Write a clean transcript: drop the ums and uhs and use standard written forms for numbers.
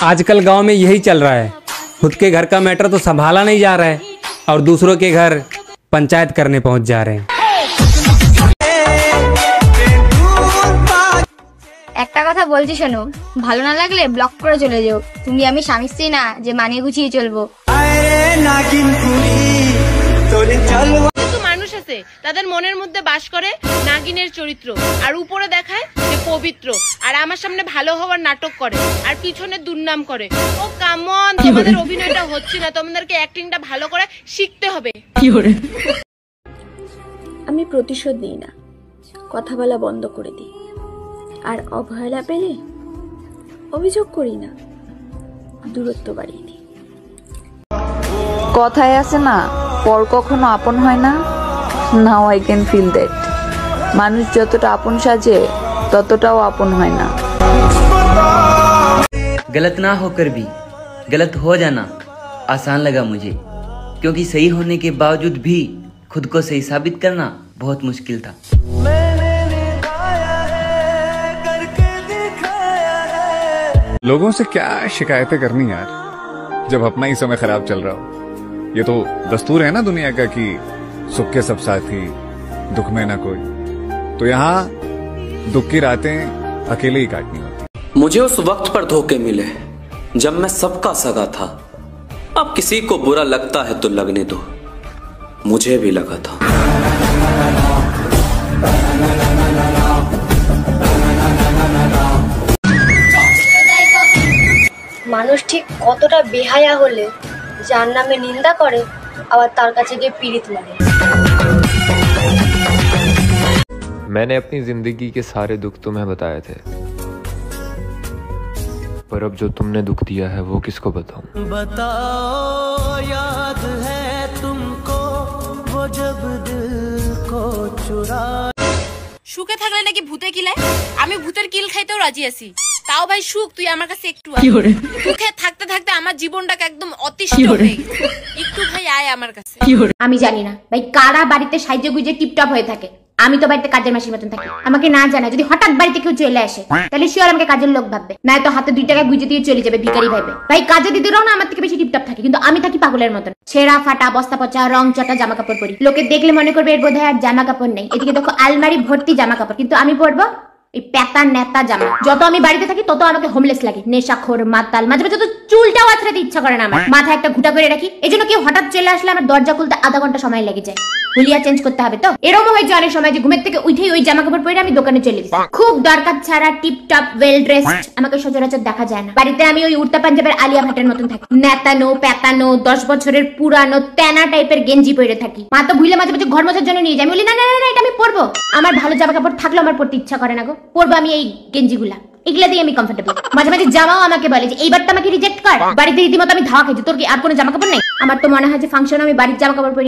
आजकल गांव में यही चल रहा है, खुद के घर का मैटर तो संभाला नहीं जा रहा है और दूसरों के घर पंचायत करने पहुंच जा रहे हैं। একটা কথা বলছি শোনো, ভালো না লাগলে ব্লক করে চলে যাও। তুমি আমি স্বামী স্ত্রী না যে মানিয়ে গুছিয়ে চলবো। কিছু মানুষ আছে তাদের মনের মধ্যে বাস করে নাগিনের চরিত্র, আর উপরে দেখায় যে পবিত্র, আর আমার সামনে ভালো হওয়ার নাটক করে আর পিছনে দুর্নাম করে। ও কামন, তোমাদের অভিনয়টা হচ্ছে না, তোমাদেরকে অ্যাক্টিংটা ভালো করে শিখতে হবে। আমি প্রতিশোধ নিই না, কথা বলা বন্ধ করে দিই, আর অবহেলা পেলে অভিযোগ করি না, দূরত্ব বাড়িয়ে দিই। কথায় আছে না, পর কখনো আপন হয় না। Now I can feel that. মানুষ যতটা আপন সাজে ততটাও আপন হয় না। गलत ना होकर भी गलत हो जाना आसान लगा मुझे, क्योंकि सही होने के बावजूद भी खुद को सही साबित करना बहुत मुश्किल था। लोगों से क्या शिकायतें करनी यार, जब अपना ही समय खराब चल रहा हो। ये तो दस्तूर है ना दुनिया का कि सुख के सब साथी, दुख में ना कोई। तो यहाँ दुख की रातें अकेले ही काटनी होती। मुझे उस वक्त पर धोखे मिले जब मैं सबका सगा था। अब किसी को बुरा लगता है तो लगने दो, मुझे भी लगा था। মানুষ ঠিক কতটা বেহায়া হলে যার নামে নিন্দা করে আবার তার কাছে গিয়ে পীড়িত লাগে। मैंने अपनी जिंदगी के सारे दुख तुम्हें बताए थे, पर अब जो तुमने दुख दिया है वो किसको बताऊं? बताओ याद है तुमको वो जब दिल को चुरा। সুখে থাকলে নাকি ভূতে কিলায়, আমি ভূতের কিল খাইতেও রাজি আছি। তাও ভাই সুখ তুই আমার কাছে একটু সুখে থাকতে থাকতে আমার জীবনটাকে একদম অতিষ্ঠ হয়ে গেছে। একটু ভাই আয় আমার কাছে। আমি জানি না ভাই কারা বাড়িতে সাইজে গুজে টিপটপ হয়ে থাকে। আমি তো বাড়িতে কাজের মাসির মতন থাকি। আমাকে না জানা যদি হঠাৎ বাড়িতে কেউ চলে আসে তাহলে শিওর আমাকে কাজের লোক ভাববে, না তো হাতে 2 টাকা গুজে দিয়ে চলে যাবে ভিখারি ভাবে। ভাই কাজে দিদিরাও না আমার থেকে বেশি টিপটপ থাকে, কিন্তু আমি থাকি পাগলের মতন। ছেঁড়া ফাটা বস্তা পচা রং চটা জামা কাপড় পরি। লোকে দেখলে মনে করবে এর বোধহয় আর জামা কাপড় নেই। এদিকে দেখো আলমারি ভর্তি জামা কাপড়, কিন্তু আমি পরবো এই পেতা নেতা জামা। যত আমি বাড়িতে থাকি তত আমাকে হোমলেস লাগে, নেশাখোর মাতাল। মাঝে মাঝে তো চুলটাও আছড়াতে ইচ্ছা করে না আমার, মাথায় একটা ঘুটা করে রাখি। এজন্য কেউ হঠাৎ চলে আসলে আমার দরজা খুলতে আধা ঘন্টা সময় লেগে যায়। হুলিয়া চেঞ্জ করতে হবে তো। এরকম হয়েছে অনেক সময় যে ঘুমের থেকে উঠেই ওই জামা কাপড় পরে আমি দোকানে চলে যাই। খুব দরকার ছাড়া টিপটপ ওয়েল ড্রেসড আমাকে সচরাচর দেখা যায় না। বাড়িতে আমি ওই উড়তা পাঞ্জাবের আলিয়া ভাটের মতন থাকি, নেতানো পেতানো 10 বছরের পুরানো তেনা টাইপের গেঞ্জি পরে থাকি। মা তো ভুলে মাঝে মাঝে ঘর মোছার জন্য নিয়ে যায়। আমি বলি না না না এটা আমি পরবো। আমার ভালো জামা কাপড় থাকলেও আমার পরতে ইচ্ছা করে না গো। পরবো আমি এই গেঞ্জিগুলা, এগুলা দিয়ে আমি কমফোর্টেবল। মাঝে মাঝে জামাও আমাকে বলে যে এইবারটা আমাকে রিজেক্ট কর। বাড়িতে রীতিমতো আমি ধাওয়া খাইছি, তোর কি আর কোনো জামা কাপড় নাই? আমার তো মনে হয় যে ফাংশনে আমি বাড়ির জামা কাপড় পরি।